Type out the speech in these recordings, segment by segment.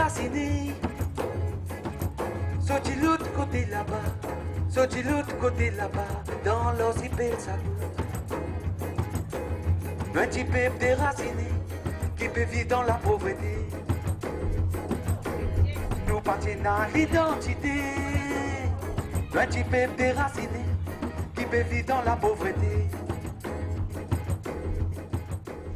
déraciné. Sorti l'autre côté là-bas, sorti l'autre côté là-bas, dans l'ossipel ça. Un petit peuple déraciné qui peut vivre dans la pauvreté. Nous partenons à l'identité. Un petit peuple déraciné qui peut vivre dans la pauvreté.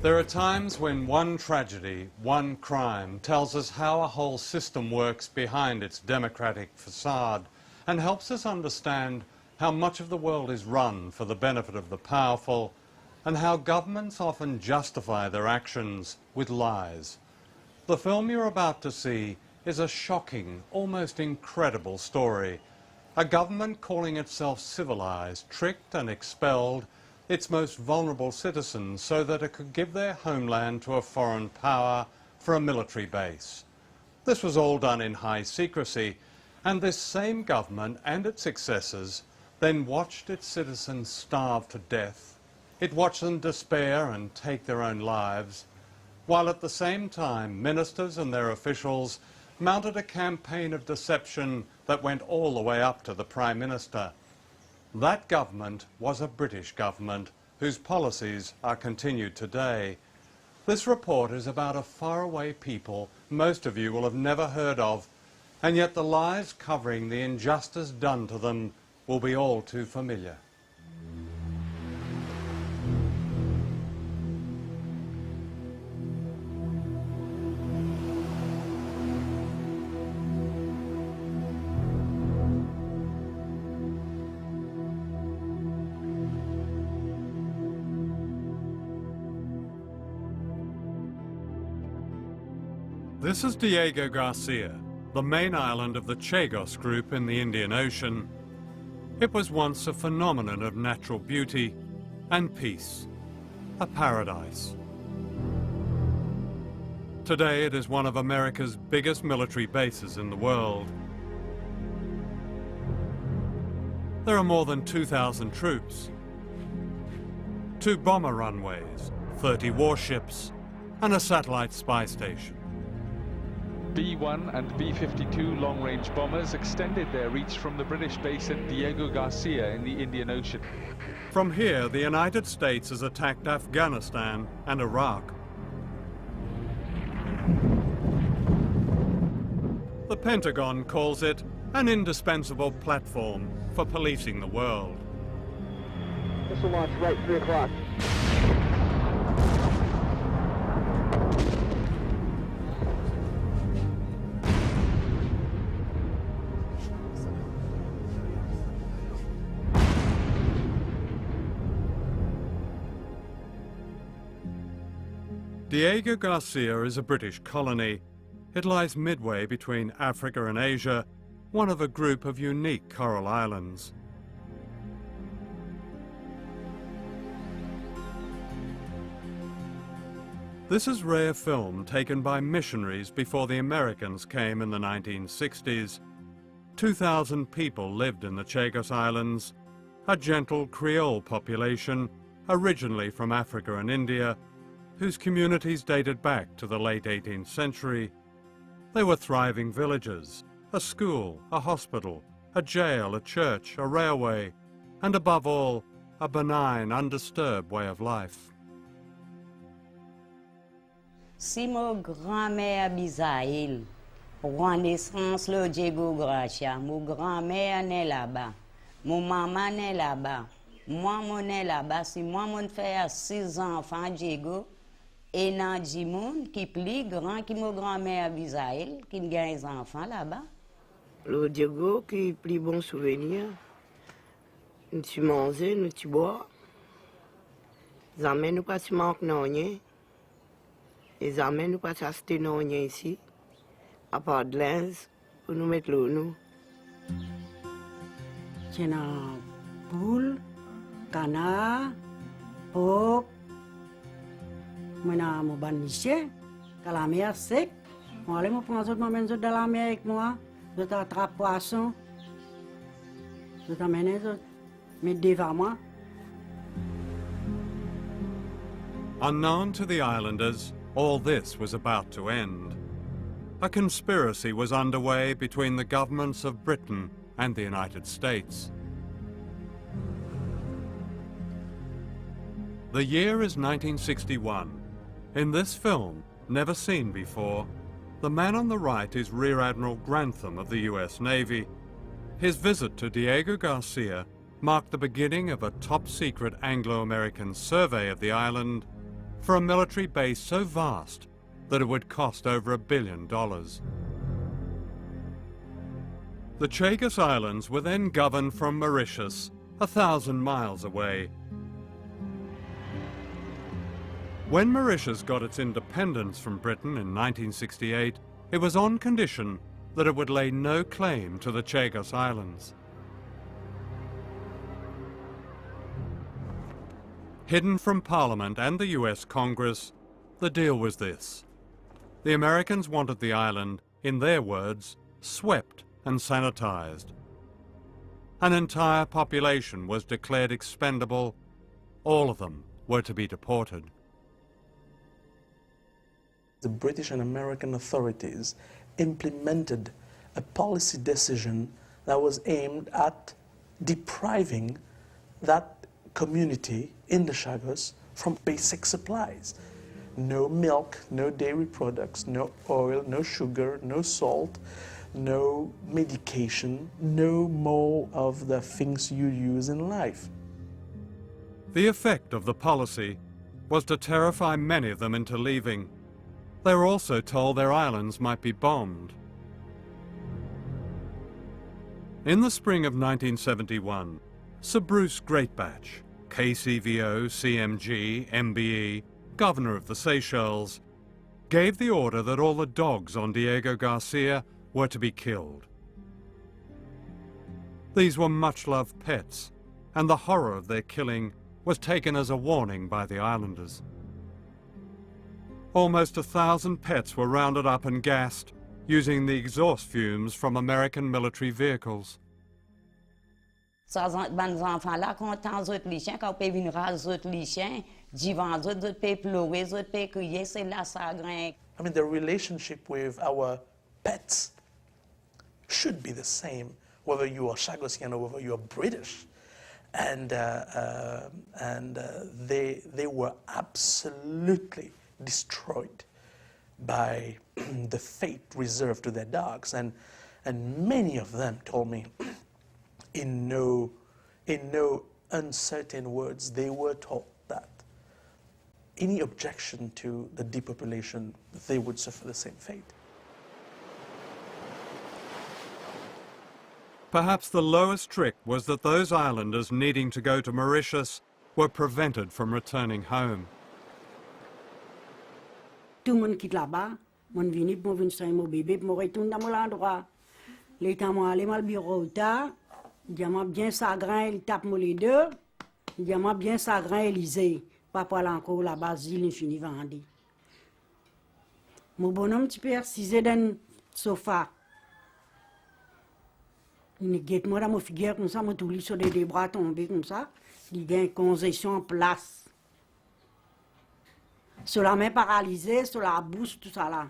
There are times when one tragedy, one crime, tells us how a whole system works behind its democratic facade and helps us understand how much of the world is run for the benefit of the powerful and how governments often justify their actions with lies. The film you're about to see is a shocking, almost incredible story. A government calling itself civilized, tricked and expelled its most vulnerable citizens so that it could give their homeland to a foreign power for a military base. This was all done in high secrecy, and this same government and its successors then watched its citizens starve to death. It watched them despair and take their own lives, while at the same time ministers and their officials mounted a campaign of deception that went all the way up to the Prime Minister. That government was a British government whose policies are continued today. This report is about a faraway people most of you will have never heard of, and yet the lies covering the injustice done to them will be all too familiar. This is Diego Garcia, the main island of the Chagos group in the Indian Ocean. It was once a phenomenon of natural beauty and peace, a paradise. Today it is one of America's biggest military bases in the world. There are more than 2,000 troops, 2 bomber runways, 30 warships, and a satellite spy station. B-1 and B-52 long-range bombers extended their reach from the British base at Diego Garcia in the Indian Ocean. From here, the United States has attacked Afghanistan and Iraq. The Pentagon calls it an indispensable platform for policing the world. Missile launch right, 3 o'clock. Diego Garcia is a British colony. It lies midway between Africa and Asia, one of a group of unique coral islands. This is rare film taken by missionaries before the Americans came in the 1960s. 2,000 people lived in the Chagos Islands, a gentle Creole population originally from Africa and India, whose communities dated back to the late 18th century. They were thriving villages, a school, a hospital, a jail, a church, a railway, and above all, a benign, undisturbed way of life. Si mon grand-mère Bisaïl, roi naissance le Diego Garcia, mon grand-mère naît là-bas, mon maman naît là-bas, moi mon naît là-bas, si moi mon fait 6 enfants Diego, et nan di moun qui plus grand que mon grand-mère Bisaïl, qui gagne des enfants là-bas. Le Diego qui plus bon souvenir, nous tu manger, nous tu boire, ils amènent nous pas si manque non rien. Ils amènent nous pas acheter non rien ici, à part de linge, pour nous mettre l'eau nous. C'est un poule, canard, porc, moi mon banniché, quand la mer sec, on allait me prendre m'amène dans la mer avec moi, je t'attrape poisson, je t'amène mettre devant moi. Unknown to the islanders, all this was about to end. a conspiracy was underway between the governments of Britain and the United States. The year is 1961. In this film, never seen before, the man on the right is Rear Admiral Grantham of the US Navy. His visit to Diego Garcia marked the beginning of a top-secret Anglo-American survey of the island for a military base so vast that it would cost over $1 billion. The Chagos Islands were then governed from Mauritius, 1,000 miles away. When Mauritius got its independence from Britain in 1968, it was on condition that it would lay no claim to the Chagos Islands. Hidden from Parliament and the US Congress, the deal was this. The Americans wanted the island, in their words, swept and sanitized. An entire population was declared expendable. All of them were to be deported. The British and American authorities implemented a policy decision that was aimed at depriving that community in the Chagos from basic supplies. No milk, no dairy products, no oil, no sugar, no salt, no medication, no more of the things you use in life. The effect of the policy was to terrify many of them into leaving. They were also told their islands might be bombed. In the spring of 1971, Sir Bruce Greatbatch, KCVO, CMG, MBE, Governor of the Seychelles, gave the order that all the dogs on Diego Garcia were to be killed. These were much-loved pets, and the horror of their killing was taken as a warning by the islanders. Almost 1,000 pets were rounded up and gassed using the exhaust fumes from American military vehicles. Ça ban enfants là content autres les chiens quand peut venir raser autres les chiens, divan autres peut pleurer, autres peut crier, c'est là ça grain. I mean, the relationship with our pets should be the same, whether you are Chagosian or whether you are British. And they were absolutely destroyed by the fate reserved to their dogs. And many of them told me, in no uncertain words, they were told that any objection to the depopulation, they would suffer the same fate. Perhaps the lowest trick was that those islanders needing to go to Mauritius were prevented from returning home. Tout le monde quitte là-bas, mon vini pour venir sur mon bébé, pour retourner dans mon endroit. L'état moi aller mal bureau ta, diamant bien sagrin, il tape moi les deux, diamant bien sagrin Élysée, pas pour aller encore là-bas, il fini vendu. Mon bonhomme tu peux assisé dans le sofa. Il guette moi dans mon figure comme ça, moi tout lit sur des bras tombés comme ça, il gagne congestion en place. Sur la main paralysée, sur la bouche, tout ça là.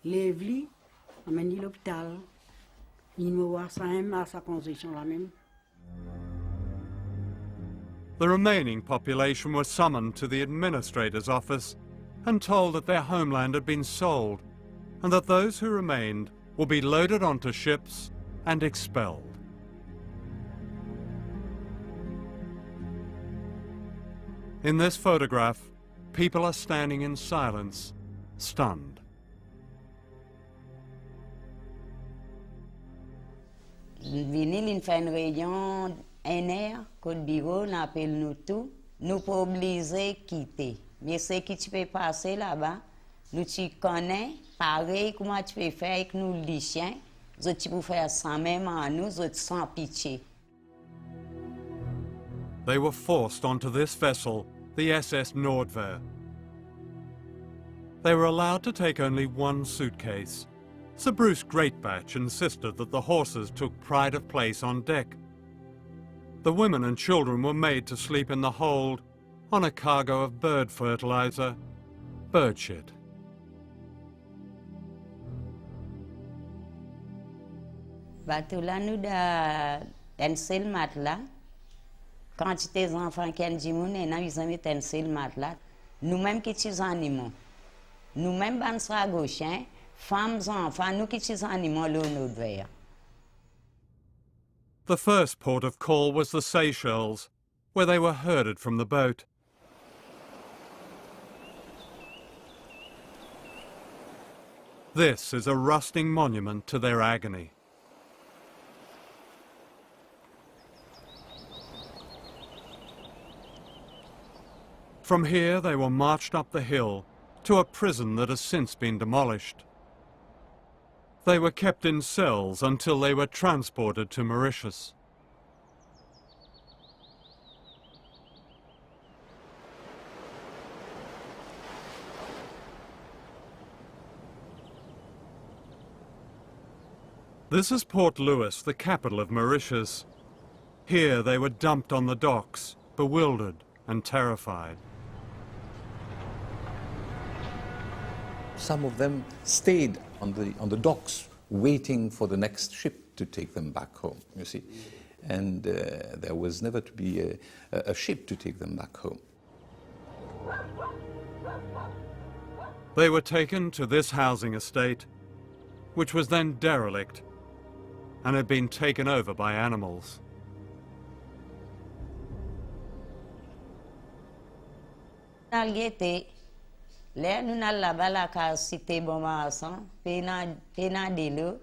Lève-lui, amène-lui à l'hôpital. Il me voit ça même à sa congestion là même. The remaining population were summoned to the administrator's office and told that their homeland had been sold and that those who remained will be loaded onto ships and expelled. In this photograph, people are standing in silence, stunned. Vini, il fait une réunion Côte Bureau, on appelle nous tout. Nous pas obligés quitter. Mais ce qui tu peux passer là-bas, nous tu connais, pareil, comment tu peux faire avec nous les chiens. Tu peux faire ça même à nous, sans pitié. They were forced onto this vessel, the SS Nordver. They were allowed to take only one suitcase. Sir Bruce Greatbatch insisted that the horses took pride of place on deck. The women and children were made to sleep in the hold on a cargo of bird fertilizer, bird shit. Bateau là, nous avons un seul matelas. Quantité d'enfants qui ont dit, nous avons un seul matelas. Nous-mêmes qui sommes animaux. Nous-mêmes, nous sommes gauchins, femmes, enfants, nous qui sommes animaux, nous devons. The first port of call was the Seychelles, where they were herded from the boat. This is a rusting monument to their agony. From here they were marched up the hill to a prison that has since been demolished. They were kept in cells until they were transported to Mauritius. This is Port Louis, the capital of Mauritius. Here they were dumped on the docks, bewildered and terrified. Some of them stayed on the docks, waiting for the next ship to take them back home, you see. And there was never to be a ship to take them back home. They were taken to this housing estate, which was then derelict and had been taken over by animals. Là, nous allons là-bas, la cité Bon-Marsan, pena de l'eau,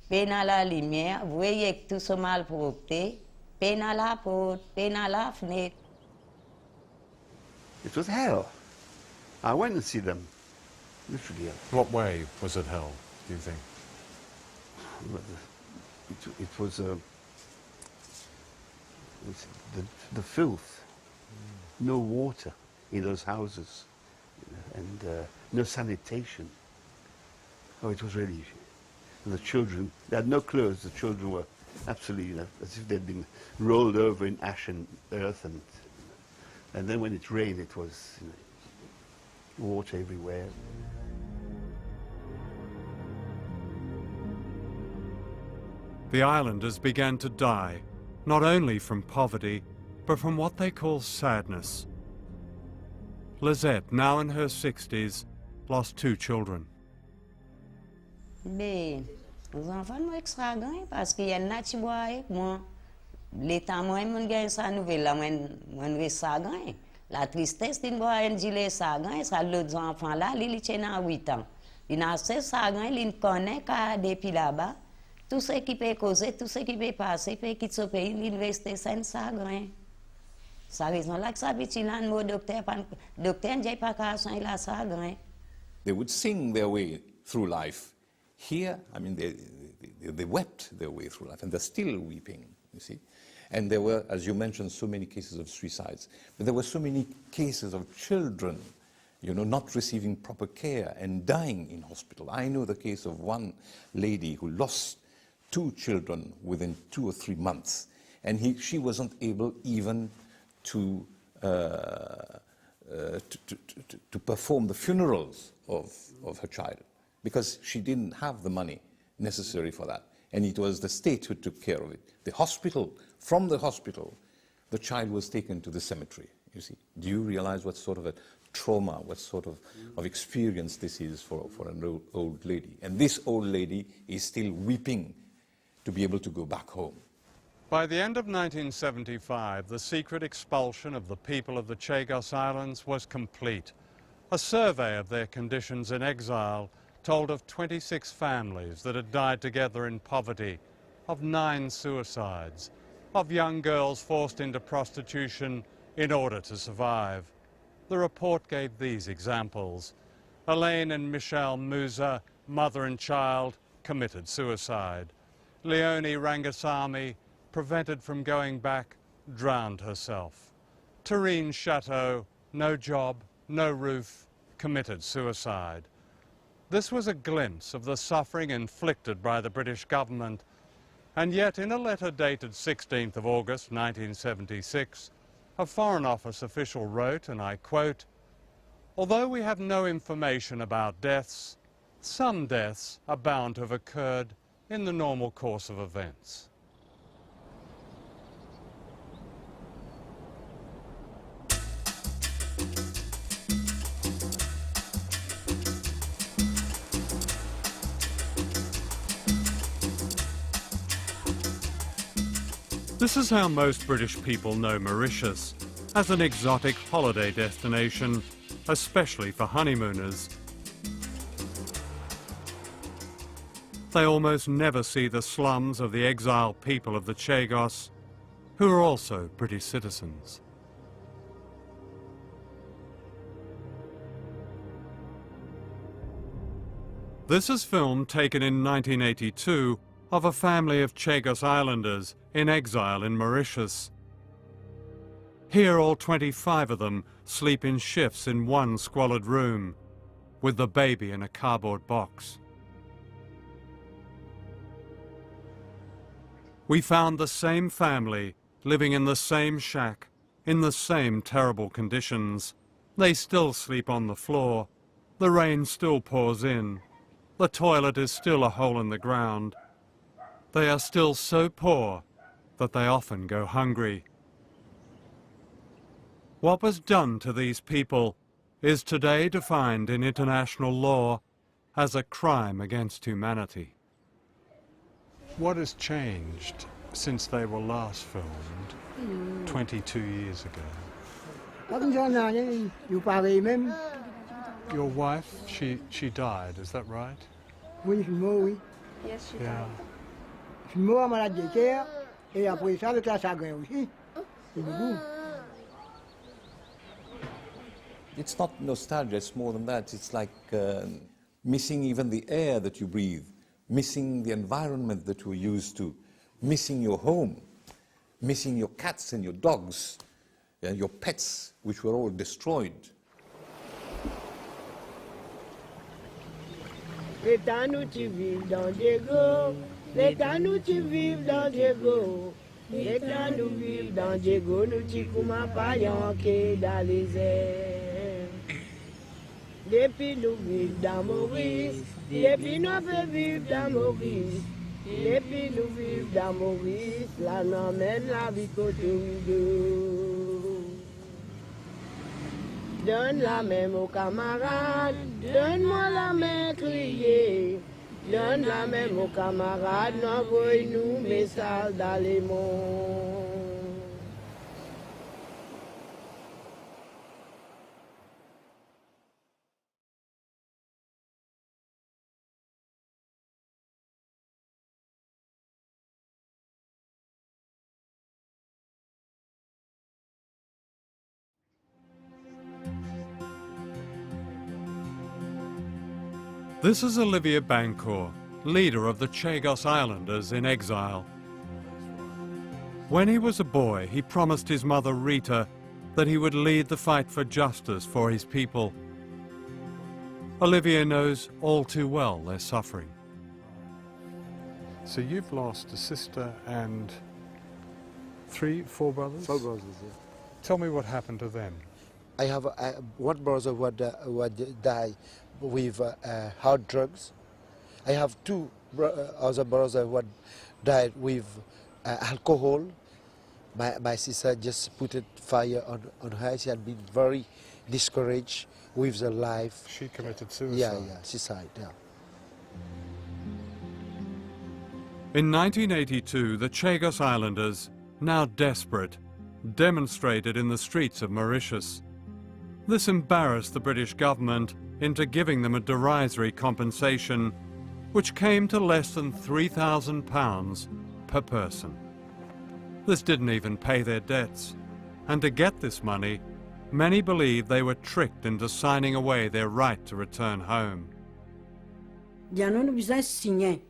pena la lumière, vous voyez que tout ce mal propre, pena la porte, pena la fenêtre. It was hell. I went and see them, literally hell. What way was it hell, do you think? It was the filth, no water in those houses, and no sanitation. Oh, it was really. And the children, they had no clothes. The children were absolutely, as if they'd been rolled over in ash and earth, and then when it rained, it was water everywhere. The islanders began to die, not only from poverty, but from what they call sadness. Lizette, now in her 60s, lost 2 children. Mais les enfants sont extravagants parce qu'il y en a qui boivent avec moi. L'état moi, je gagne sa nouvelle, là, je vais sagant. La tristesse, c'est boire un gilet sagant, ça l'autre enfant là, il tient 8 ans. Il a 16 sagant, il connaît qu'à depuis là-bas. Tout ce qui peut causer, tout ce qui peut passer, peut quitter ce pays, il investit sans sagant. C'est la raison là que ça veut dire que le docteur n'est pas qu'à soigner la sagant. They would sing their way through life. Here, I mean, they wept their way through life, and they're still weeping, you see. And there were, as you mentioned, so many cases of suicides. But there were so many cases of children, not receiving proper care and dying in hospital. I know the case of one lady who lost 2 children within 2 or 3 months. And she wasn't able even to perform the funerals of her child, because she didn't have the money necessary for that. And it was the state who took care of it. From the hospital, the child was taken to the cemetery, you see. Do you realize what sort of a trauma, what sort of experience this is for an old lady? And this old lady is still weeping to be able to go back home. By the end of 1975, the secret expulsion of the people of the Chagos Islands was complete. A survey of their conditions in exile told of 26 families that had died together in poverty, of 9 suicides, of young girls forced into prostitution in order to survive. The report gave these examples. Elaine and Michelle Musa, mother and child, committed suicide. Leonie Rangasamy, prevented from going back, drowned herself. Tarine Chateau, no job, no roof, committed suicide. This was a glimpse of the suffering inflicted by the British government, and yet in a letter dated 16th of August 1976, a Foreign Office official wrote, and I quote, "Although we have no information about deaths, some deaths are bound to have occurred in the normal course of events. This is how most British people know Mauritius, as an exotic holiday destination, especially for honeymooners. They almost never see the slums of the exiled people of the Chagos, who are also British citizens. This is film taken in 1982 of a family of Chagos Islanders in exile in Mauritius. Here all 25 of them sleep in shifts in one squalid room, with the baby in a cardboard box. We found the same family living in the same shack, in the same terrible conditions. They still sleep on the floor. The rain still pours in. The toilet is still a hole in the ground. They are still so poor that they often go hungry. What was done to these people is today defined in international law as a crime against humanity. What has changed since they were last filmed 22 years ago? Your wife, she died, is that right? Oui, oui. Yes, she Yeah. Je suis mort à malade de cœur et après ça avec la chagrin aussi. C'est beaucoup. It's not nostalgia, it's more than that. It's like missing even the air that you breathe, missing the environment that you're used to, missing your home, missing your cats and your dogs, and your pets, which were all destroyed. L'état nous tu vives dans Diego, l'état nous tu vives dans Diego, l'état nous vives dans Diego, nous tu comment pas yanké dans les airs. Depuis nous vivons dans Maurice, depuis nous peut vivre dans Maurice, depuis nous vivons dans Maurice, là nous mène la vie côté ou deux. Donne la main aux camarades, donne-moi la main criée. Donne la main aux camarades, envoie-nous message dans les mondes. This is Olivier Bancourt, leader of the Chagos Islanders in exile. When he was a boy, he promised his mother Rita that he would lead the fight for justice for his people. Olivier knows all too well their suffering. So you've lost a sister and four brothers? 4 brothers, yeah. Tell me what happened to them. I have one brother who died with hard drugs. I have 2 other brothers who died with alcohol. My sister just put a fire on her. She had been very discouraged with her life. She committed suicide? Yeah, suicide, yeah. In 1982, the Chagos Islanders, now desperate, demonstrated in the streets of Mauritius. This embarrassed the British government into giving them a derisory compensation, which came to less than £3,000 per person. This didn't even pay their debts, and to get this money, many believe they were tricked into signing away their right to return home. Nous avons besoin de signer.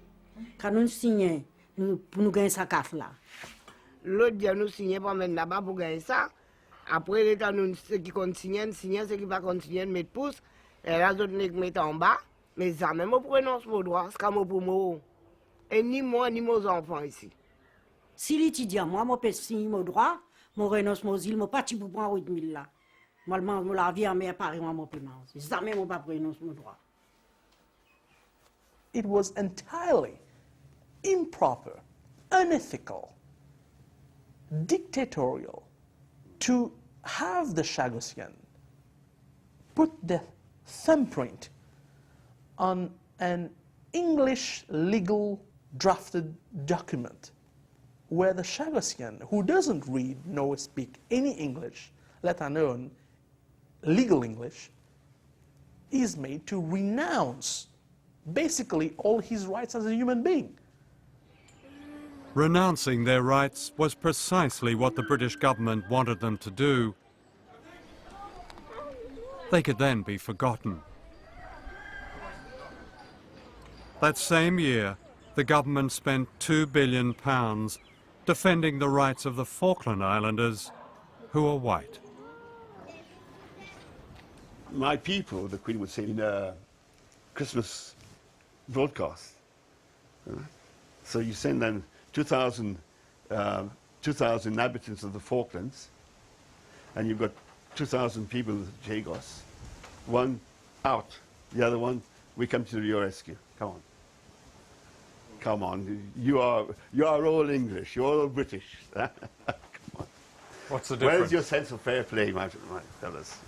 Quand nous signons, pour nous gagner sa CAF là. L'autre dia nous signer pour mettre là-bas pour gagner ça. Après l'état nous ceux qui continuent, ceux qui pas continuer mettre pouce. Et là d'autres nèg mettent en bas. Mais ça même pour prononce mon droit, c'est comme pour moi. Et ni moi ni mes enfants ici. Si l'étudiant, moi, je peux signer mon droit, je renonce mon île, je ne peux pas prendre 8 000 là. Moi, je la vie à mes parents, je peux pas. Ça même, je ne peux pas renoncer mon droit. It was entirely improper, unethical, dictatorial to have the Chagosian put the thumbprint on an English legal drafted document where the Chagosian, who doesn't read nor speak any English, let alone legal English, is made to renounce basically all his rights as a human being. Renouncing their rights was precisely what the British government wanted them to do. They could then be forgotten. That same year, the government spent £2 billion defending the rights of the Falkland Islanders, who are white. My people, the Queen would say in a Christmas broadcast. So you send them 2,000 inhabitants of the Falklands, and you've got 2,000 people with Chagos. One out, the other one, we come to your rescue. Come on. Come on, you are all English, you're all British. Come on. What's the difference? Where's your sense of fair play, my fellas?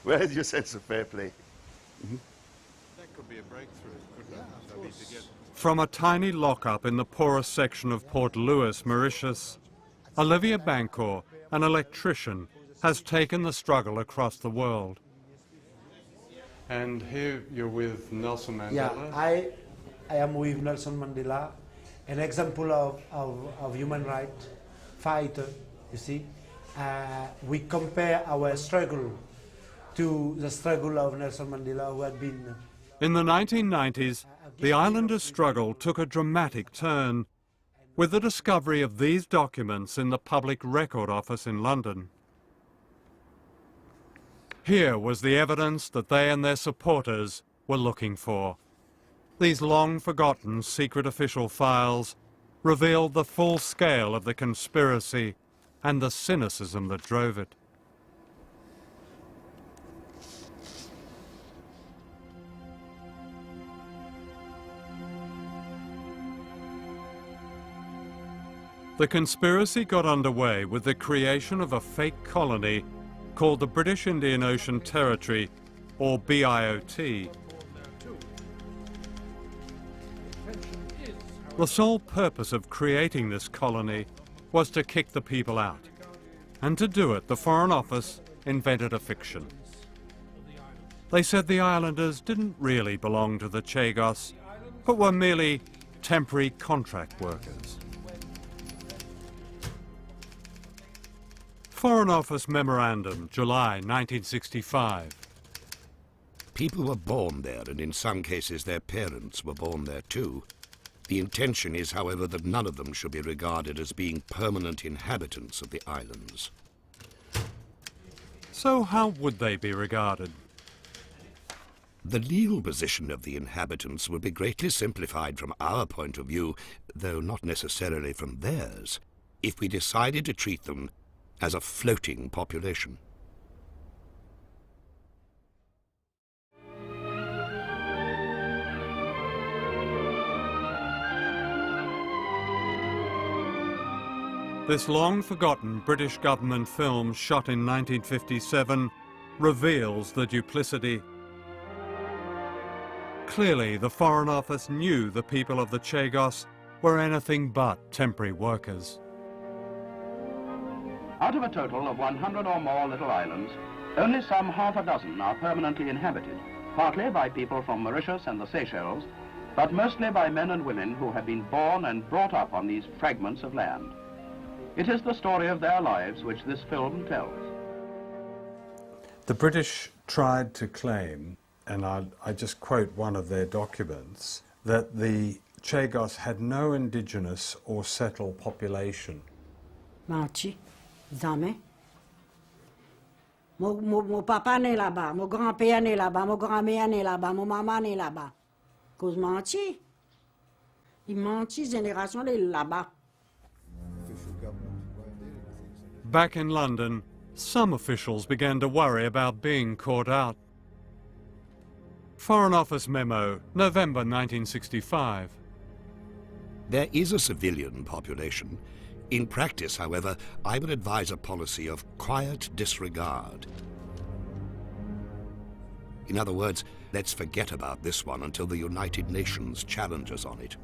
Where is your sense of fair play? Mm-hmm. That could be a breakthrough, couldn't it? To get... From a tiny lock-up in the poorest section of Port Louis, Mauritius, Olivia Bancourt, an electrician, has taken the struggle across the world. And here you're with Nelson Mandela? Yeah, I am with Nelson Mandela, an example of human rights fighter, you see. We compare our struggle to the struggle of Nelson Mandela, who had been... In the 1990s, the islanders' struggle took a dramatic turn with the discovery of these documents in the Public Record Office in London. Here was the evidence that they and their supporters were looking for. These long-forgotten secret official files revealed the full scale of the conspiracy and the cynicism that drove it. The conspiracy got underway with the creation of a fake colony called the British Indian Ocean Territory, or BIOT. The sole purpose of creating this colony was to kick the people out. And to do it, the Foreign Office invented a fiction. They said the islanders didn't really belong to the Chagos, but were merely temporary contract workers. Foreign Office Memorandum, July 1965. People were born there, and in some cases their parents were born there too. The intention is, however, that none of them should be regarded as being permanent inhabitants of the islands. So how would they be regarded? The legal position of the inhabitants would be greatly simplified from our point of view, though not necessarily from theirs, if we decided to treat them as a floating population. This long-forgotten British government film shot in 1957 reveals the duplicity. Clearly, the Foreign Office knew the people of the Chagos were anything but temporary workers. Out of a total of 100 or more little islands, only some half a dozen are permanently inhabited, partly by people from Mauritius and the Seychelles, but mostly by men and women who have been born and brought up on these fragments of land. It is the story of their lives which this film tells. The British tried to claim, and I just quote one of their documents, that the Chagos had no indigenous or settled population. Menti, jamais. Mon papa né là-bas, mon grand-père né là-bas, mon grand-mère né là-bas, mon maman né là-bas. Cause menti. Il menti génération de là-bas. Back in London, some officials began to worry about being caught out. Foreign Office memo, November 1965. There is a civilian population. In practice, however, I would advise a policy of quiet disregard. In other words, let's forget about this one until the United Nations challenge us on it.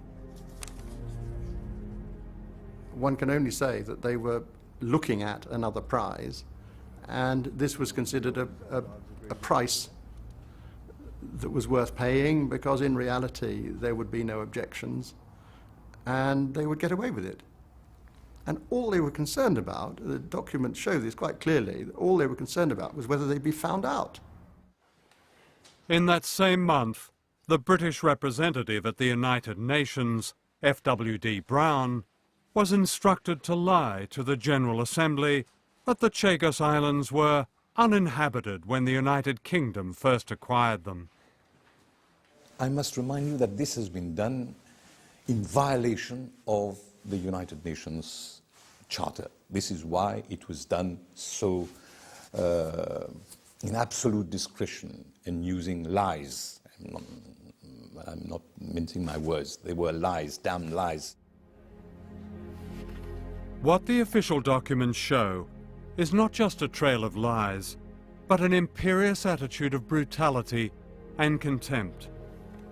One can only say that they were looking at another prize, and this was considered a price that was worth paying, because in reality there would be no objections and they would get away with it. And all they were concerned about, the documents show this quite clearly, all they were concerned about was whether they'd be found out. In that same month, the British representative at the United Nations, F.W.D. Brown, was instructed to lie to the General Assembly that the Chagos Islands were uninhabited when the United Kingdom first acquired them. I must remind you that this has been done in violation of the United Nations Charter. This is why it was done so in absolute discretion and using lies. I'm not mincing my words. They were lies, damn lies. What the official documents show is not just a trail of lies, but an imperious attitude of brutality and contempt.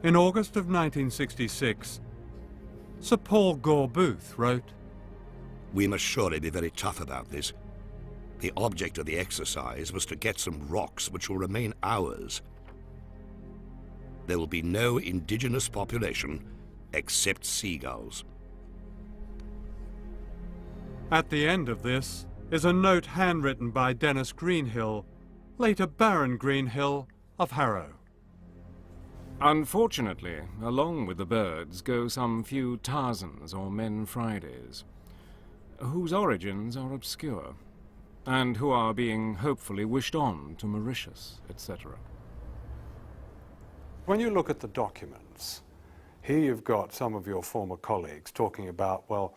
In August of 1966, Sir Paul Gore-Booth wrote, "We must surely be very tough about this. The object of the exercise was to get some rocks which will remain ours. There will be no indigenous population except seagulls." At the end of this is a note handwritten by Dennis Greenhill, later Baron Greenhill of Harrow. Unfortunately, along with the birds go some few Tarzans or Men Fridays, whose origins are obscure, and who are being hopefully wished on to Mauritius, etc. When you look at the documents, here you've got some of your former colleagues talking about, well,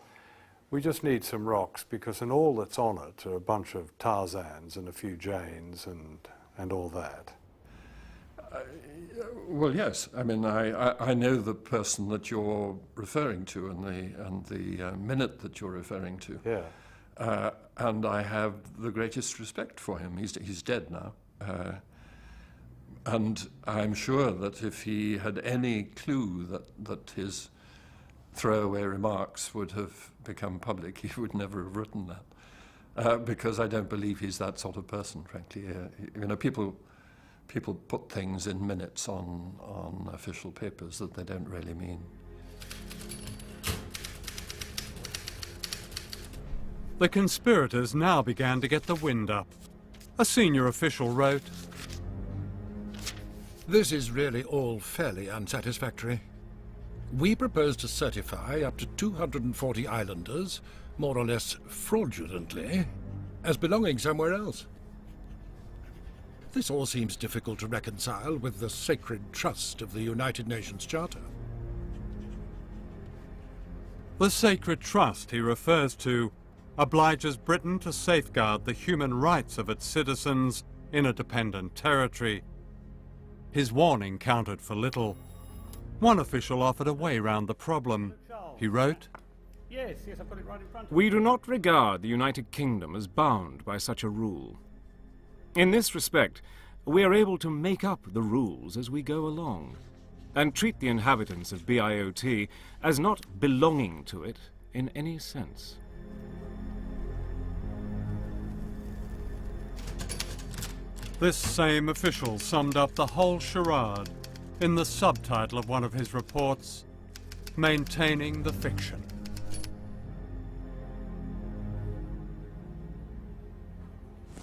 we just need some rocks because in all that's on it are a bunch of Tarzans and a few Janes and all that. Well, yes. I mean, I know the person that you're referring to and the minute that you're referring to. Yeah. And I have the greatest respect for him. He's dead now. And I'm sure that if he had any clue that his throwaway remarks would have become public, he would never have written that. Because I don't believe he's that sort of person, frankly. You know, people put things in minutes on official papers that they don't really mean. The conspirators now began to get the wind up. A senior official wrote, "This is really all fairly unsatisfactory. We propose to certify up to 240 islanders, more or less fraudulently, as belonging somewhere else. This all seems difficult to reconcile with the sacred trust of the United Nations Charter." The sacred trust he refers to obliges Britain to safeguard the human rights of its citizens in a dependent territory. His warning counted for little. One official offered a way round the problem. He wrote, Yes, I've got it right in front of me. "We do not regard the United Kingdom as bound by such a rule. In this respect, we are able to make up the rules as we go along, and treat the inhabitants of BIOT as not belonging to it in any sense." This same official summed up the whole charade in the subtitle of one of his reports, "Maintaining the Fiction."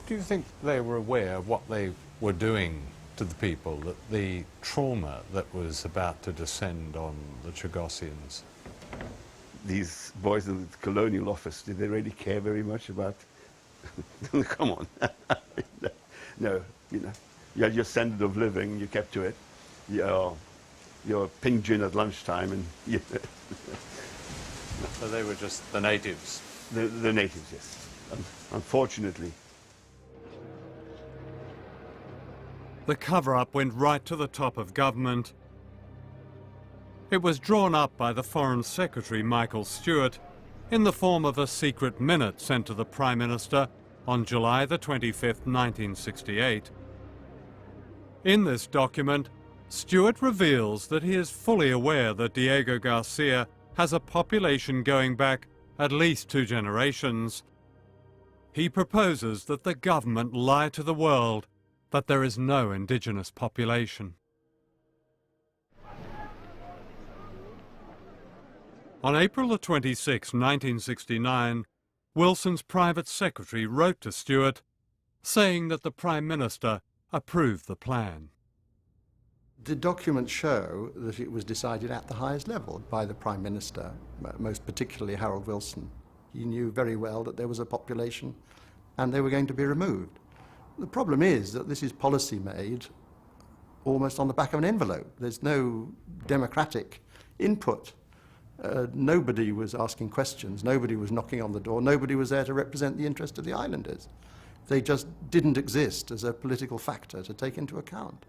Do you think they were aware of what they were doing to the people, that the trauma that was about to descend on the Chagosians? These boys in the colonial office, did they really care very much about... Come on. No, you know, you had your standard of living, you kept to it. Your pink gin at lunchtime, and you know. So they were just the natives? The natives, yes, unfortunately. The cover-up went right to the top of government. It was drawn up by the Foreign Secretary Michael Stewart in the form of a secret minute sent to the Prime Minister on July the 25th, 1968. In this document, Stewart reveals that he is fully aware that Diego Garcia has a population going back at least 2 generations. He proposes that the government lie to the world that there is no indigenous population. On April the 26th, 1969, Wilson's private secretary wrote to Stewart saying that the Prime Minister approved the plan. The documents show that it was decided at the highest level by the Prime Minister, most particularly Harold Wilson. He knew very well that there was a population and they were going to be removed. The problem is that this is policy made almost on the back of an envelope. There's no democratic input. Nobody was asking questions, nobody was knocking on the door, nobody was there to represent the interest of the islanders. They just didn't exist as a political factor to take into account.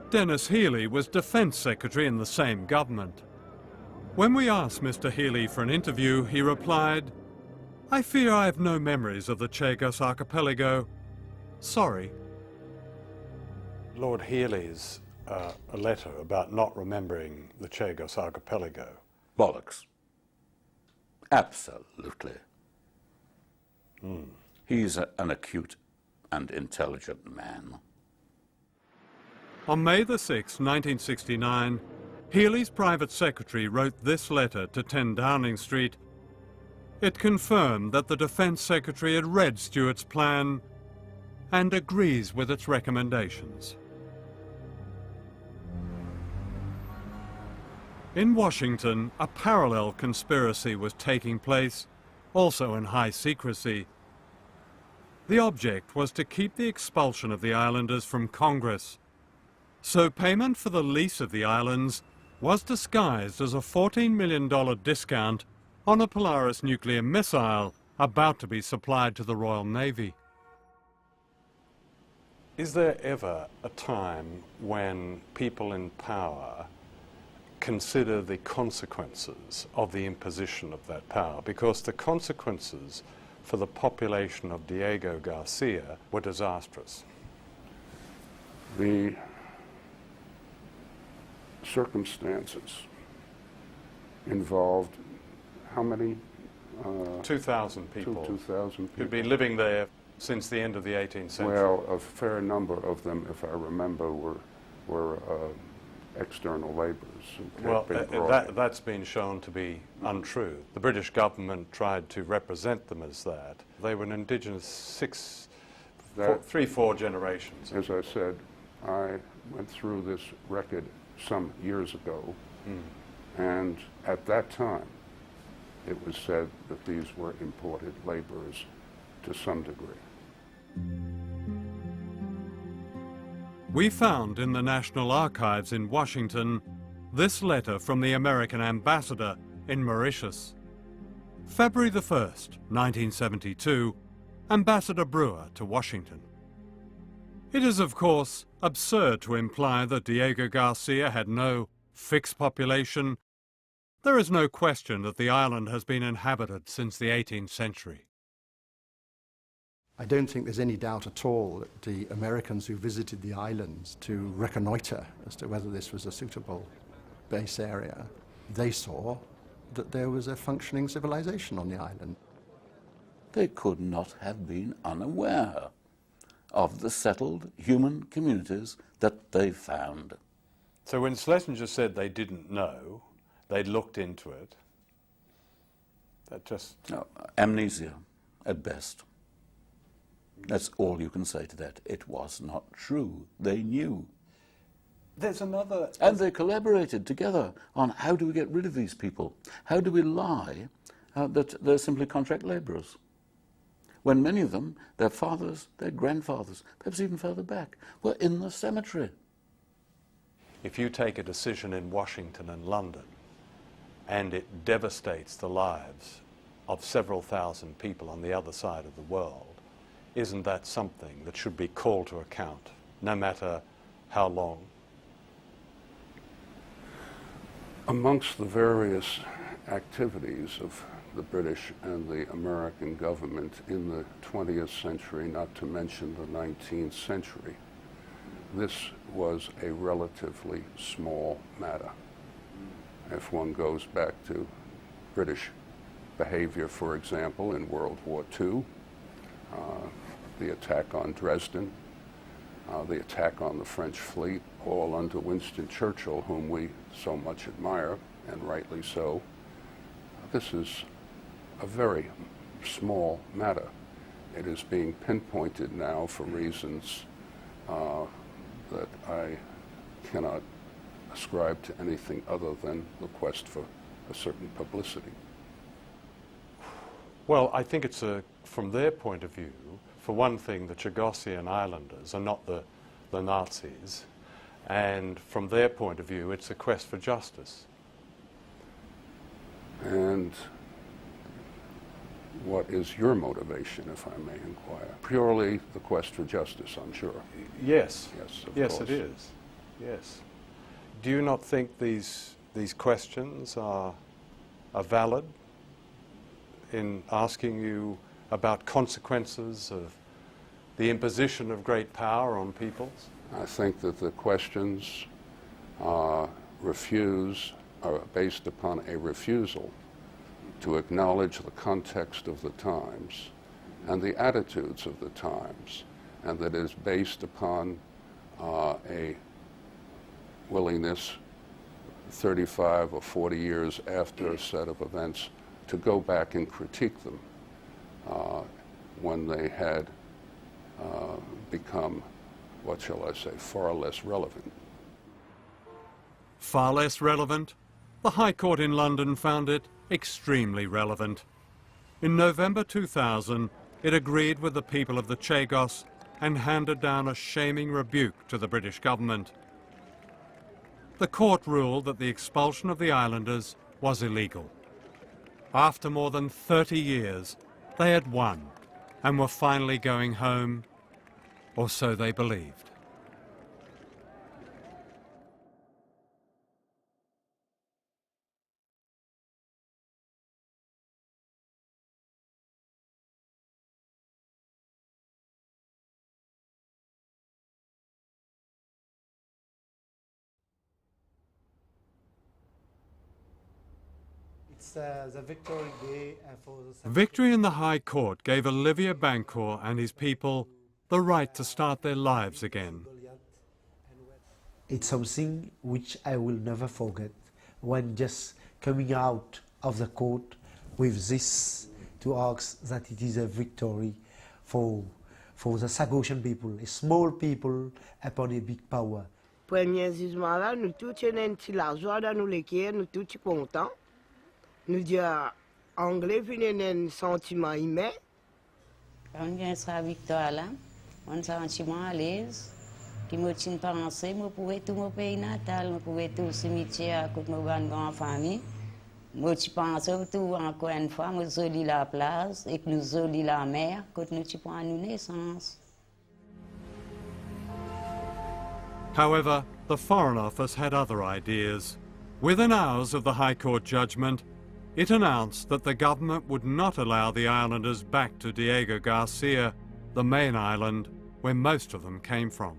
Dennis Healy was Defence Secretary in the same government. When we asked Mr. Healy for an interview, he replied, "I fear I have no memories of the Chagos archipelago. Sorry." Lord Healy's a letter about not remembering the Chagos archipelago. Bollocks. Absolutely. He's an acute and intelligent man. On May the 6th, 1969, Healy's private secretary wrote this letter to 10 Downing Street. It confirmed that the Defence Secretary had read Stewart's plan and agrees with its recommendations. In Washington, a parallel conspiracy was taking place, also in high secrecy. The object was to keep the expulsion of the islanders from Congress, so payment for the lease of the islands was disguised as a $14 million discount on a Polaris nuclear missile about to be supplied to the Royal Navy. Is there ever a time when people in power consider the consequences of the imposition of that power? Because the consequences for the population of Diego Garcia were disastrous. The circumstances involved how many? 2,000 people. 2,000 people. Who'd been living there since the end of the 18th century. Well, a fair number of them, if I remember, were external laborers. Well, that's been shown to be untrue. The British government tried to represent them as that. They were an indigenous 3-4 generations. As I said, I went through this record some years ago, and at that time it was said that these were imported laborers to some degree. We found in the National Archives in Washington this letter from the American ambassador in Mauritius. February the 1st, 1972, Ambassador Brewer to Washington. It is, of course, absurd to imply that Diego Garcia had no fixed population. There is no question that the island has been inhabited since the 18th century. I don't think there's any doubt at all that the Americans who visited the islands to reconnoiter as to whether this was a suitable base area, they saw that there was a functioning civilization on the island. They could not have been unaware of the settled human communities that they found. So when Schlesinger said they didn't know, they'd looked into it, that just... No, amnesia, at best. That's all you can say to that. It was not true. They knew. There's another... And they collaborated together on how do we get rid of these people? How do we lie that they're simply contract laborers? When many of them, their fathers, their grandfathers, perhaps even further back, were in the cemetery. If you take a decision in Washington and London and it devastates the lives of several thousand people on the other side of the world, isn't that something that should be called to account, no matter how long? Amongst the various activities of the British and the American government in the 20th century, not to mention the 19th century, this was a relatively small matter. If one goes back to British behavior, for example, in World War II, the attack on Dresden, the attack on the French fleet, all under Winston Churchill, whom we so much admire, and rightly so. This is a very small matter. It is being pinpointed now for reasons that I cannot ascribe to anything other than the quest for a certain publicity. Well, I think it's from their point of view, for one thing, the Chagos Islanders are not the Nazis, and from their point of view, it's a quest for justice. And what is your motivation, if I may inquire? Purely the quest for justice, I'm sure. Yes. Yes, of yes, course. it is. Yes. Do you not think these questions are valid in asking you about consequences of the imposition of great power on peoples? I think that the questions are based upon a refusal to acknowledge the context of the times and the attitudes of the times, and that is based upon a willingness 35 or 40 years after a set of events to go back and critique them when they had become, what shall I say, far less relevant. Far less relevant? The High Court in London found it extremely relevant. In November 2000, it agreed with the people of the Chagos and handed down a shaming rebuke to the British government. The court ruled that the expulsion of the islanders was illegal. After more than 30 years, they had won and were finally going home, or so they believed. The Victory Day for the Victory in the High Court gave Olivier Bancourt and his people the right to start their lives again. It's something which I will never forget, when just coming out of the court with this to ask that it is a victory for the Chagosian people, a small people upon a big power. Premier jugement là, nous tous tenons la joie dans nous lesquels nous tous contents. Nous disons anglais puis un sentiment humain. Quand vient sa victoire là, on sentiment à l'aise. Qui me tient pensé, me pouvais tout mon pays natal, me pouvais tout le cimetière, côté mon grande famille. Moi tu penses tout encore une fois, me zoli la place et que nous zoli la mer, côté nous tu prends nous naissance. However, the Foreign Office had other ideas. Within hours of the High Court judgment, it announced that the government would not allow the islanders back to Diego Garcia, the main island where most of them came from.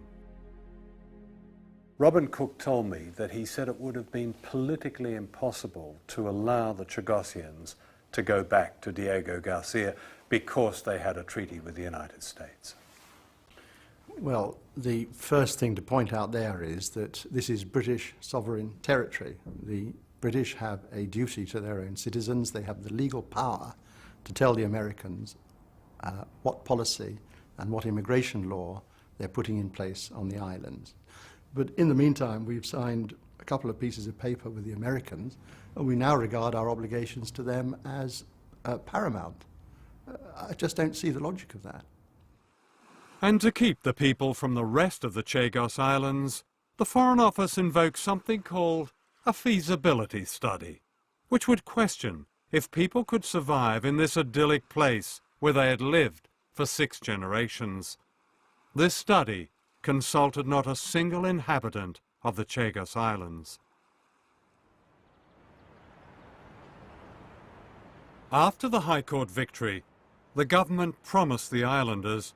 Robin Cook told me that he said it would have been politically impossible to allow the Chagosians to go back to Diego Garcia because they had a treaty with the United States. Well, the first thing to point out there is that this is British sovereign territory. The British have a duty to their own citizens. They have the legal power to tell the Americans what policy and what immigration law they're putting in place on the islands. But in the meantime, we've signed a couple of pieces of paper with the Americans, and we now regard our obligations to them as paramount. I just don't see the logic of that. And to keep the people from the rest of the Chagos Islands, the Foreign Office invoked something called a feasibility study, which would question if people could survive in this idyllic place where they had lived for 6 generations. This study consulted not a single inhabitant of the Chagos Islands. After the High Court victory, the government promised the islanders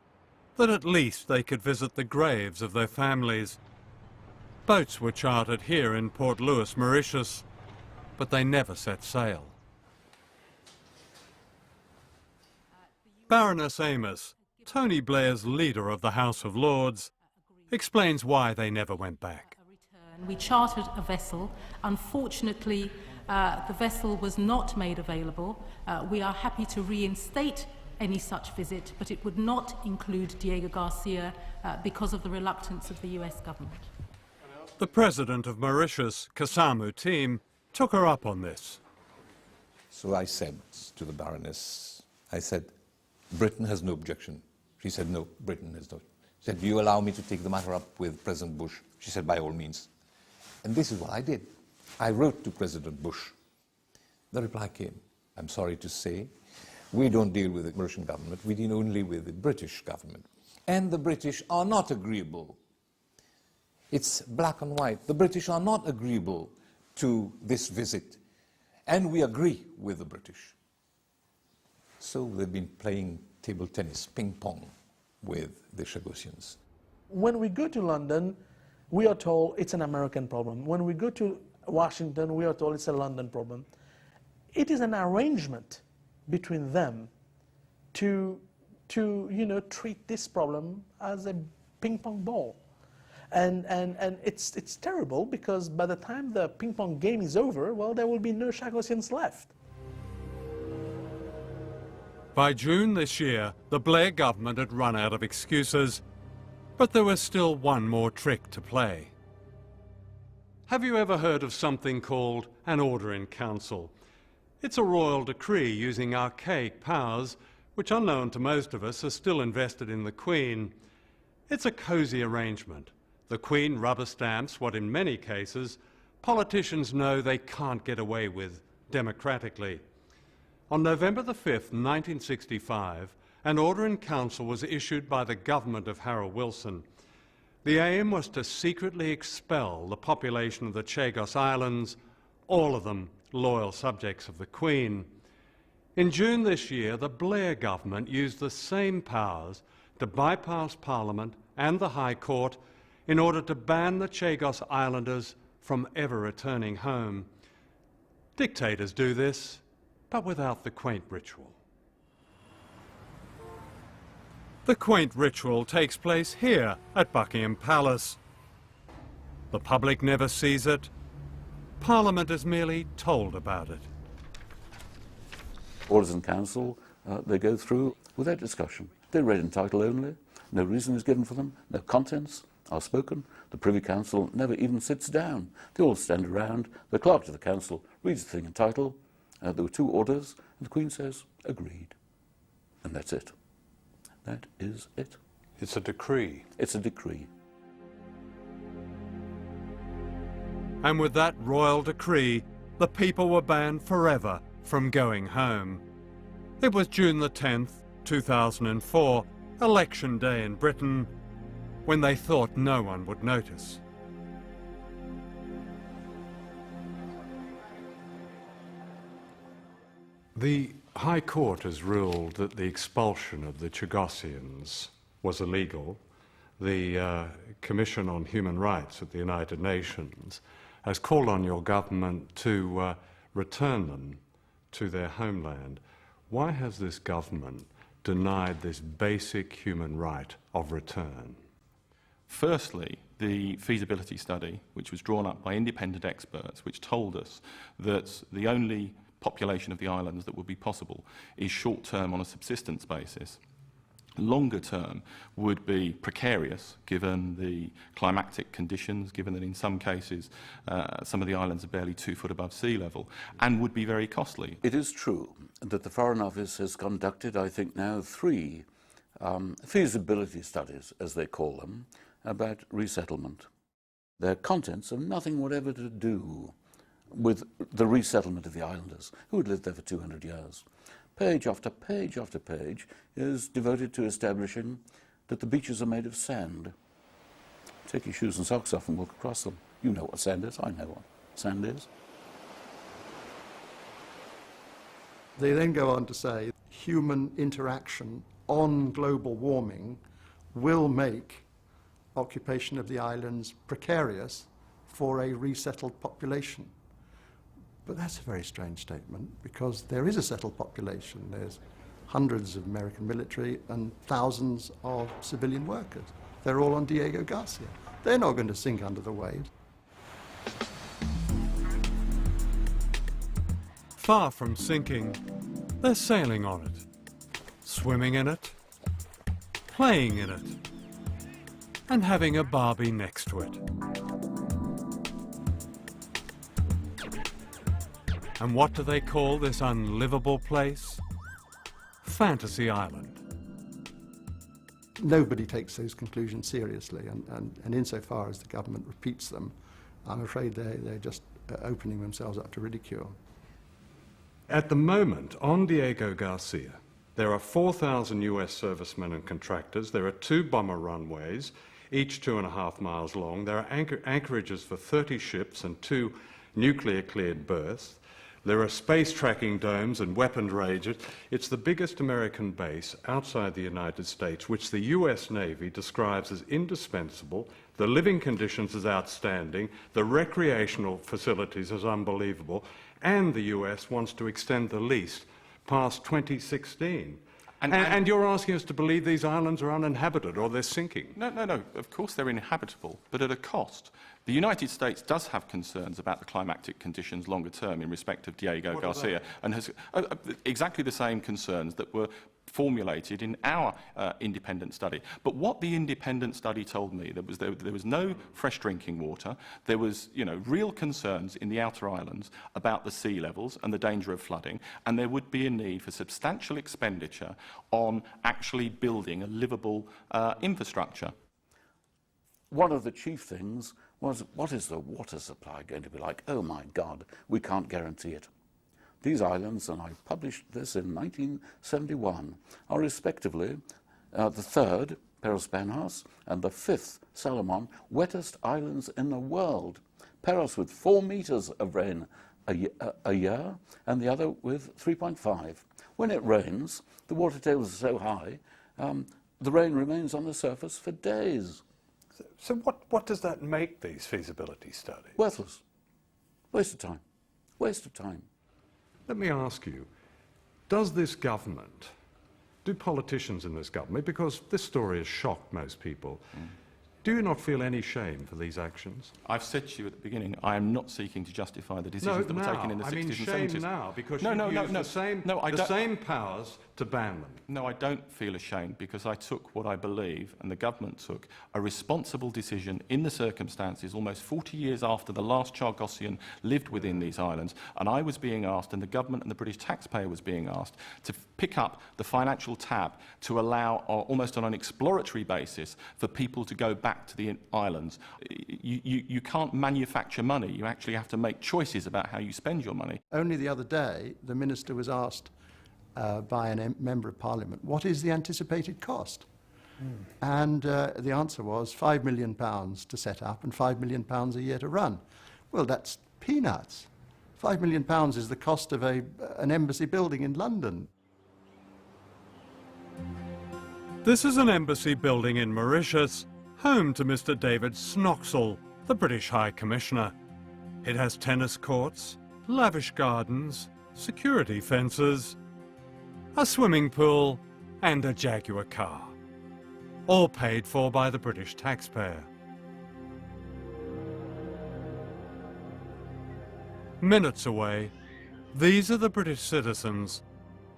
that at least they could visit the graves of their families. Boats were chartered here in Port Louis, Mauritius, but they never set sail. Baroness Amos, Tony Blair's leader of the House of Lords, explains why they never went back. We chartered a vessel. Unfortunately, the vessel was not made available. We are happy to reinstate any such visit, but it would not include Diego Garcia because of the reluctance of the US government. The president of Mauritius, Kasamu Team, took her up on this. So I said to the Baroness, I said, Britain has no objection. She said, no, Britain has no. She said, do you allow me to take the matter up with President Bush? She said, by all means. And this is what I did. I wrote to President Bush. The reply came, I'm sorry to say, we don't deal with the Mauritian government, we deal only with the British government. And the British are not agreeable. It's black and white. The British are not agreeable to this visit. And we agree with the British. So they've been playing table tennis, ping pong, with the Chagosians. When we go to London, we are told it's an American problem. When we go to Washington, we are told it's a London problem. It is an arrangement between them to treat this problem as a ping pong ball. And it's terrible because by the time the ping pong game is over, well, there will be no Chagosians left. By June this year, the Blair government had run out of excuses, but there was still one more trick to play. Have you ever heard of something called an order in council? It's a royal decree using archaic powers, which unknown to most of us are still invested in the Queen. It's a cosy arrangement. The Queen rubber stamps what in many cases politicians know they can't get away with democratically. On November the 5th, 1965, an order in council was issued by the government of Harold Wilson. The aim was to secretly expel the population of the Chagos Islands, all of them loyal subjects of the Queen. In June this year, the Blair government used the same powers to bypass Parliament and the High Court in order to ban the Chagos Islanders from ever returning home. Dictators do this, but without the quaint ritual. The quaint ritual takes place here at Buckingham Palace. The public never sees it. Parliament is merely told about it. Orders in council, they go through without discussion. They're read in title only. No reason is given for them. No contents are spoken. The Privy Council never even sits down. They all stand around. The clerk to the council reads the thing in title. There were 2 orders, and the Queen says, agreed. And that's it. That is it. It's a decree. It's a decree. And with that royal decree, the people were banned forever from going home. It was June the 10th, 2004, election day in Britain, when they thought no one would notice. The High Court has ruled that the expulsion of the Chagosians was illegal. The Commission on Human Rights at the United Nations has called on your government to return them to their homeland. Why has this government denied this basic human right of return? Firstly, the feasibility study, which was drawn up by independent experts, which told us that the only population of the islands that would be possible is short-term on a subsistence basis. Longer term would be precarious given the climatic conditions, given that in some cases some of the islands are barely 2 foot above sea level, and would be very costly. It is true that the Foreign Office has conducted, I think now, 3 feasibility studies, as they call them, about resettlement. Their contents have nothing whatever to do with the resettlement of the islanders, who had lived there for 200 years. Page after page after page is devoted to establishing that the beaches are made of sand. Take your shoes and socks off and walk across them. You know what sand is, I know what sand is. They then go on to say human interaction on global warming will make occupation of the islands precarious for a resettled population. But that's a very strange statement, because there is a settled population. There's hundreds of American military and thousands of civilian workers. They're all on Diego Garcia. They're not going to sink under the waves. Far from sinking, they're sailing on it, swimming in it, playing in it, and having a Barbie next to it. And what do they call this unlivable place? Fantasy Island. Nobody takes those conclusions seriously, and insofar as the government repeats them, I'm afraid they're just opening themselves up to ridicule. At the moment, on Diego Garcia, there are 4,000 US servicemen and contractors. There are 2 bomber runways, each 2.5 miles long. There are anchorages for 30 ships and 2 nuclear-cleared berths. There are space tracking domes and weapons ranges. It's the biggest American base outside the United States, which the US Navy describes as indispensable. The living conditions as outstanding, the recreational facilities as unbelievable, and the US wants to extend the lease past 2016. And you're asking us to believe these islands are uninhabited or they're sinking? No. Of course they're inhabitable, but at a cost. The United States does have concerns about the climatic conditions longer term in respect of Diego Garcia, and has exactly the same concerns that were formulated in our independent study. But what the independent study told me, there was no fresh drinking water. There was, real concerns in the outer islands about the sea levels and the danger of flooding, and there would be a need for substantial expenditure on actually building a livable infrastructure. One of the chief things was, what is the water supply going to be like? Oh my God, we can't guarantee it. These islands, and I published this in 1971, are respectively the 3rd, Peros Penhas, and the 5th, Salomon, wettest islands in the world. Peros with 4 meters of rain a year, and the other with 3.5. When it rains, the water table is so high, the rain remains on the surface for days. So what does that make these feasibility studies? Worthless. Waste of time. Waste of time. Let me ask you, does this government, do politicians in this government, because this story has shocked most people, do you not feel any shame for these actions? I've said to you at the beginning, I am not seeking to justify the decisions that were taken in the 60s and 70s. I mean shame now, because you used the same powers to ban them. No, I don't feel ashamed, because I took what I believe, and the government took, a responsible decision in the circumstances almost 40 years after the last Chagosian lived within these islands, and I was being asked, and the government and the British taxpayer was being asked, to pick up the financial tab to allow, almost on an exploratory basis, for people to go back to the islands. You can't manufacture money. You actually have to make choices about how you spend your money. Only the other day, the minister was asked by a member of parliament, what is the anticipated cost? And the answer was £5 million to set up and £5 million a year to run. Well, that's peanuts. £5 million is the cost of an embassy building in London. This is an embassy building in Mauritius, home to Mr. David Snoxall, the British High Commissioner. It has tennis courts, lavish gardens, security fences, a swimming pool, and a Jaguar car. All paid for by the British taxpayer. Minutes away, these are the British citizens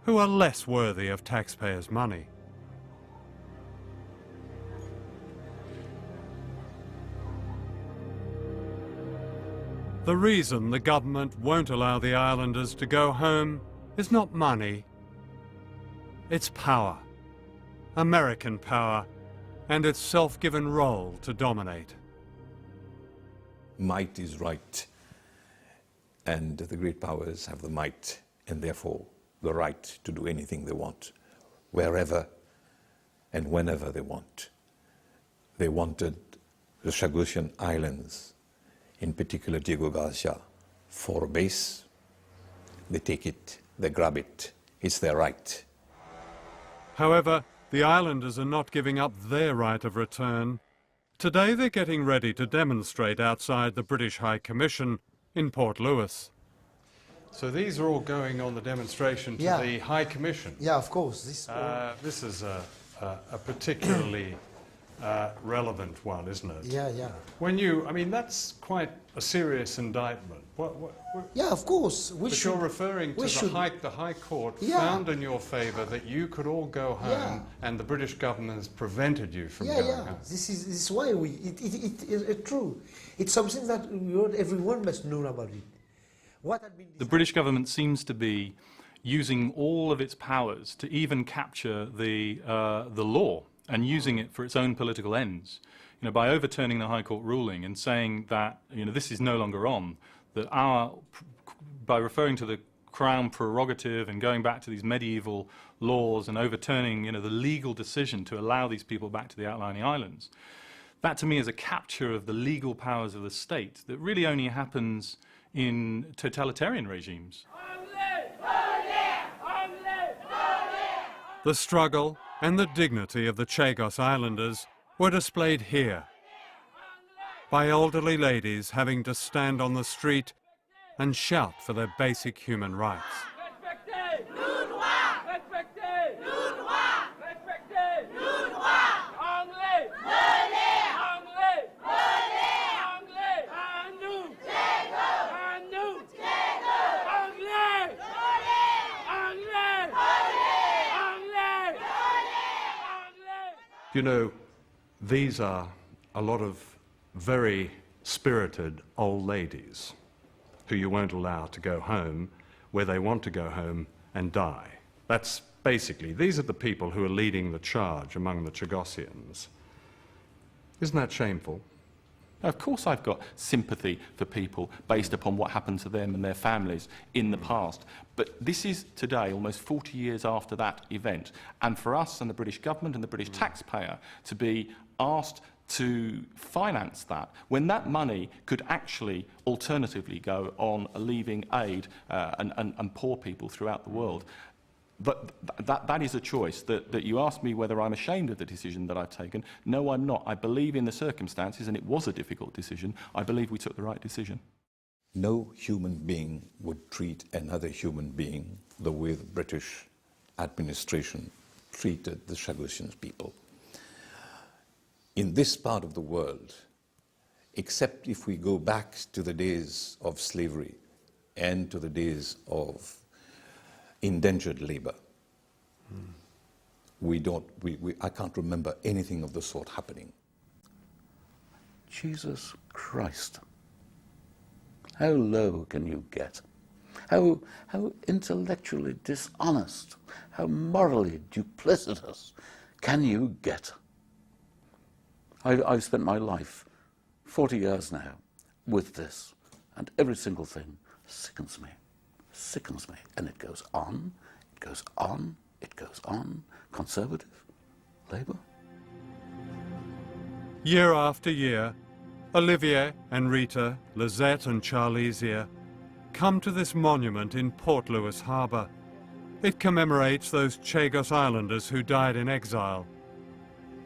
who are less worthy of taxpayers' money. The reason the government won't allow the islanders to go home is not money. It's power. American power, and its self-given role to dominate. Might is right, and the great powers have the might, and therefore the right to do anything they want, wherever and whenever they want. They wanted the Chagos Islands, in particular Diego Garcia, for a base. They take it they grab it. It's their right. However, the islanders are not giving up their right of return. Today they're getting ready to demonstrate outside the British High Commission in Port Louis. So these are all going on the demonstration to the High Commission? Yeah, of course. This is a particularly relevant one, isn't it? Yeah, yeah. I mean, that's quite a serious indictment. Yeah, of course. You're referring to the High Court found in your favour that you could all go home and the British government has prevented you from going home. This is why it's true. It's something that everyone must know about it. The British government seems to be using all of its powers to even capture the law and using it for its own political ends. By overturning the High Court ruling and saying that this is no longer on, that by referring to the Crown prerogative and going back to these medieval laws and overturning the legal decision to allow these people back to the outlying islands, that to me is a capture of the legal powers of the state that really only happens in totalitarian regimes. The struggle and the dignity of the Chagos Islanders were displayed here by elderly ladies having to stand on the street and shout for their basic human rights. These are a lot of very spirited old ladies who you won't allow to go home where they want to go home and die. That's basically, these are the people who are leading the charge among the Chagosians. Isn't that shameful? Of course I've got sympathy for people based upon what happened to them and their families in the past. But this is today, almost 40 years after that event. And for us and the British government and the British taxpayer to be asked to finance that, when that money could actually alternatively go on alleviating aid and poor people throughout the world. But that is a choice that you asked me whether I'm ashamed of the decision that I've taken. No, I'm not. I believe in the circumstances, and it was a difficult decision. I believe we took the right decision. No human being would treat another human being the way the British administration treated the Chagosian people. In this part of the world, except if we go back to the days of slavery and to the days of indentured labor, I can't remember anything of the sort happening. Jesus Christ. How low can you get? How intellectually dishonest, how morally duplicitous can you get? I've spent my life, 40 years now, with this, and every single thing sickens me. And it goes on, it goes on, it goes on. Conservative, Labour. Year after year, Olivier and Rita, Lizette and Charlesia come to this monument in Port Louis Harbour. It commemorates those Chagos Islanders who died in exile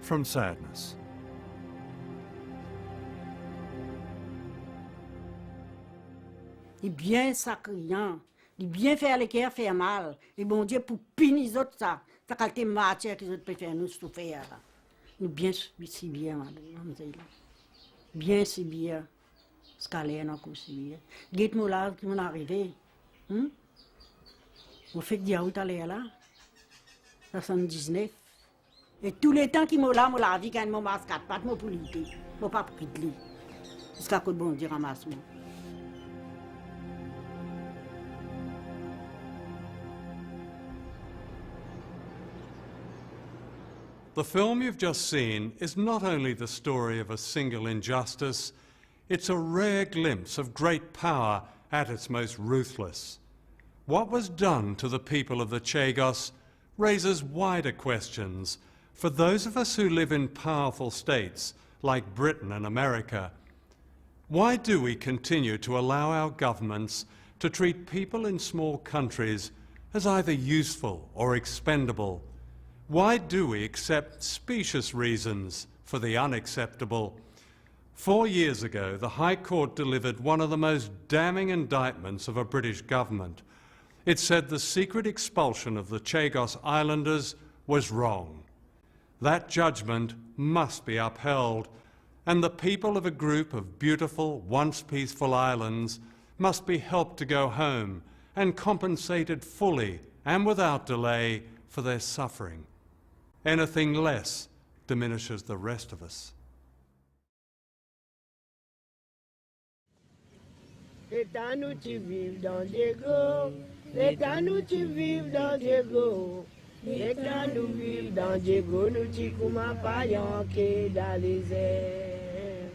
from sadness. Il est bien sacriant, il est bien faire les cœurs faire mal. Et bon Dieu pour punir les autres ça, ça qualité matière que les autres peuvent faire nous souffrir. Nous bien si bien madame. Bien si bien. Scalaire non aussi bien. Dites-moi là qui m'en arrivé. On fait que diaout aller là. 79. Et tous les temps qui m'ont là, la vie quand mon masque pas de mon polité. Mon pas pris de lui. Jusqu'à que bon Dieu ramasse moi. The film you've just seen is not only the story of a single injustice, it's a rare glimpse of great power at its most ruthless. What was done to the people of the Chagos raises wider questions for those of us who live in powerful states like Britain and America. Why do we continue to allow our governments to treat people in small countries as either useful or expendable, why do we accept specious reasons for the unacceptable? 4 years ago, the High Court delivered one of the most damning indictments of a British government. It said the secret expulsion of the Chagos Islanders was wrong. That judgment must be upheld, and the people of a group of beautiful, once peaceful islands must be helped to go home and compensated fully and without delay for their suffering. Anything less diminishes the rest of us. L'État nous tu vives dans Diego, l'État nous tu vives dans Diego, l'État nous vives dans Diego, nous tu comme un paillant qui dans les airs.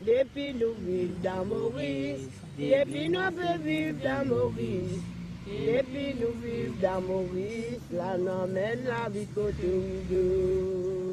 Depuis nous vivons dans Maurice, depuis nous peut vivre dans Maurice, depuis nous vivons dans Maurice, là nous mène la vie côté de